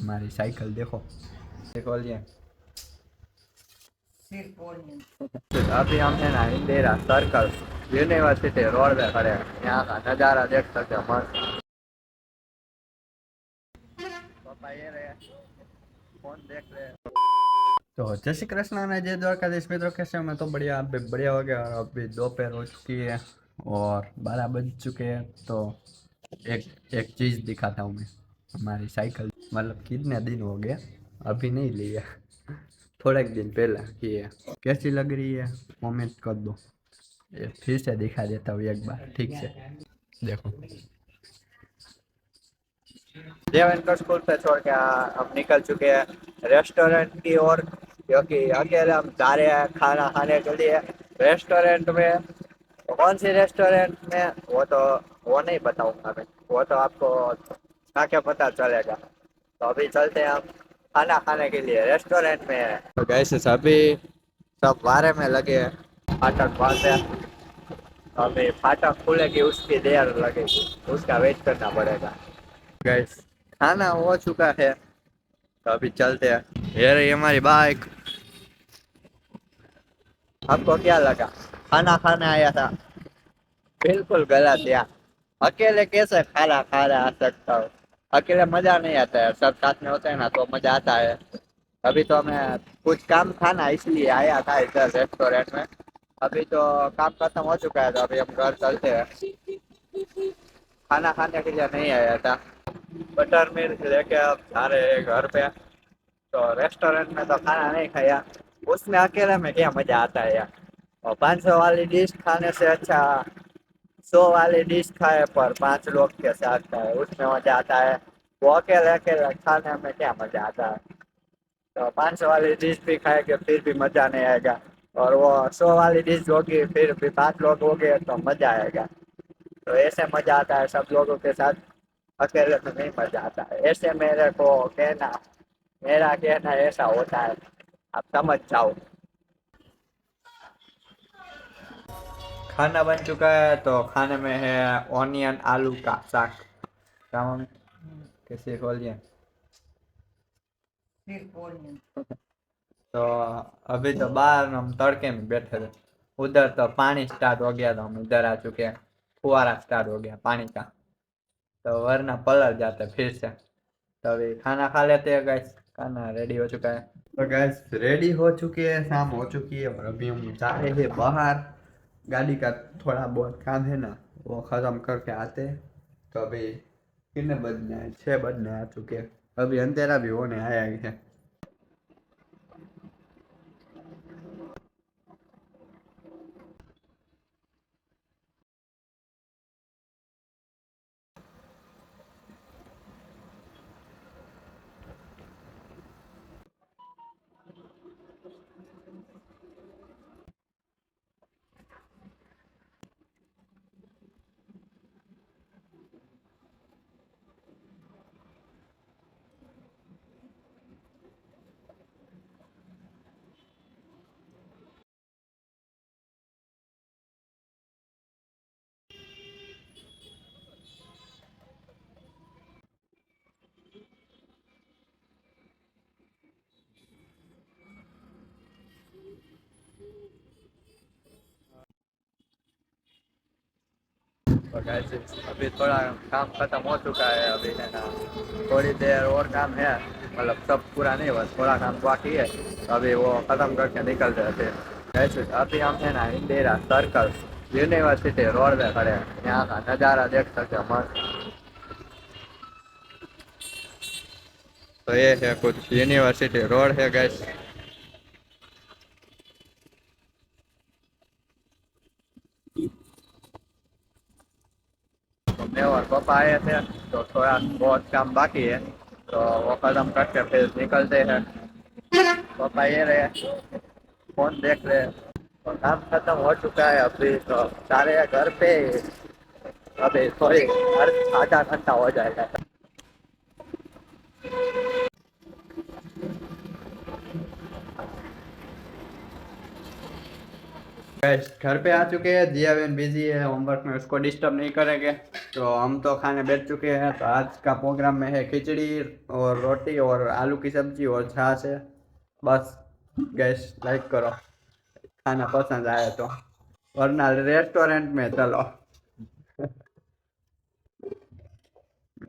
हमारी साइकिल देखो देखो लिए। अभी हम है ना इंदिरा सर्कल यूनिवर्सिटी रोड पे खड़े हैं। यहाँ का नज़ारा देख सकते हो मस्त। पापा ये रहे फोन देख रहे हैं। तो जय श्री कृष्ण ने जय द्वारकाधीश मित्रों, कैसे हो? मैं तो बढ़िया, आप भी बढ़िया हो गया। और अभी दोपहर हो चुकी है और 12 बज चुके हैं। तो एक एक चीज़ दिखाता हूँ मैं। हमारी साइकिल मतलब कितने दिन हो गए अभी नहीं ली है, थोड़ा एक दिन पहले की है। कैसी लग रही है कमेंट कर दो। ये फिर से दिखा देता हूँ एक बार, ठीक से देखो। देवेंद्र स्कूल पे छोड़ के हम निकल चुके हैं रेस्टोरेंट की ओर, क्योंकि अकेले हम जा रहे हैं खाना खाने के लिए रेस्टोरेंट में। तो कौन सी रेस्टोरेंट में वो नहीं बताऊंगा मैं, वो तो आपको आके पता चलेगा। तो अभी चलते हैं हम खाना खाने के लिए रेस्टोरेंट में। तो गैस अभी सब बारे में लगे हैं फाटक पास है। अभी फाटक खुलेगी उसकी देर लगेगी, उसका वेट करना पड़ेगा। गैस खाना हो चुका है तो अभी चलते हैं। ये रही हमारी बाइक। आपको क्या लगा खाना खाने आया था? बिल्कुल गलत यार। अकेले कैसे खाना खाने आ सकता हूँ? अकेले मजा नहीं आता है, सब साथ में होते हैं ना तो मजा आता है। अभी तो मैं कुछ काम था ना इसलिए आया था इधर रेस्टोरेंट में। अभी तो काम खत्म हो चुका है तो अभी हम घर चलते हैं। खाना खाने के लिए नहीं आया था। बटर मिल्क लेके अब जा रहे हैं घर पे। तो रेस्टोरेंट में तो खाना नहीं खाया, उसमें अकेले में क्या मजा आता है यार। और 500 वाली डिश खाने से अच्छा 100 वाली डिश खाए पर 5 लोग के साथ खाए, उसमें मजा आता है। वो अकेले अकेले खाने में क्या मजा आता है? तो 500 वाली डिश भी खाएंगे फिर भी मजा नहीं आएगा, और वो 100 वाली डिश होगी फिर भी 5 लोग हो गए तो मजा आएगा। तो ऐसे मजा आता है सब लोगों के साथ, अकेले में नहीं मजा आता है। ऐसे मेरा कहना ऐसा होता है, आप समझ जाओ। खाना बन चुका है तो खाने में है ऑनियन आलू का साग। काम कैसे खोलिए तो अभी तो बाहर हम तड़के में बैठे थे। उधर तो पानी स्टार्ट हो गया तो हम इधर आ चुके हैं। फुहारा स्टार्ट हो गया पानी का, तो वरना पलट जाते फिर से। तो अभी खाना खा लेते हैं गैस। खाना रेडी हो चुका है। तो गैस रेडी हो चुकी है, शाम हो चुकी है और अभी हम जा रहे हैं बाहर। गाड़ी का थोड़ा बहुत काम है ना, वो ख़त्म करके आते हैं। तो अभी कितने बजने हैं? 6 बजने आ चुके हैं। अभी अंधेरा भी होने आया है। तो गाइस अभी थोड़ा काम खत्म हो चुका है। अभी है ना थोड़ी देर और काम है, मतलब सब पूरा नहीं हुआ, थोड़ा काम बाकी है। तो अभी वो खत्म करके निकल रहे थे। गाइस अभी हम है ना इंदिरा सर्कल यूनिवर्सिटी रोड पे खड़े हैं। यहाँ का नज़ारा देख सकते हो मस्त। तो ये है कुछ यूनिवर्सिटी रोड है गाइस। तो मैं और पापा आए थे तो थोड़ा बहुत काम बाकी है, तो वो खत्म करके फिर निकलते हैं। पापा ये रहे फोन देख रहे हैं। तो काम खत्म हो चुका है अभी तो सारे घर पे। अभी थोड़ी आधा घंटा हो जाएगा। Guys, घर पे आ चुके हैं। जिया बहन बिजी है होमवर्क में, उसको डिस्टर्ब नहीं करेंगे। तो हम तो खाने बैठ चुके हैं। तो आज का प्रोग्राम में है खिचड़ी और रोटी और आलू की सब्जी और छाछ है। बस गैस लाइक करो खाना पसंद आए तो, वरना रेस्टोरेंट में चलो।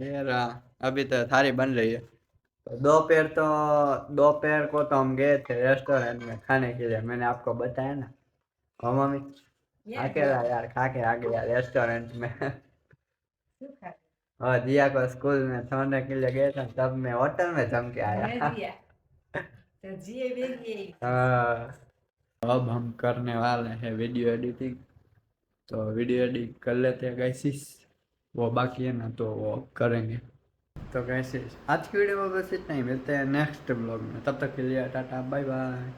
यार अभी तो थाली बन रही है। तो दोपहर को तो हम गए थे रेस्टोरेंट में खाने के लिए, मैंने आपको बताया ना। हाँ मम्मी, अकेला यार खा के आ गया रेस्टोरेंट में। और जिया को स्कूल में छोड़ने के लिए गए थे, तब मैं होटल में जम के आया। हाँ, अब हम करने वाले हैं वीडियो एडिटिंग। तो वीडियो एडिट कर लेते हैं गाइस, वो बाकी है ना तो वो करेंगे। तो गाइस आज की वीडियो में बस इतना ही, मिलते हैं नेक्स्ट ब्लॉग में, तब तक के लिए टाटा बाय बाय।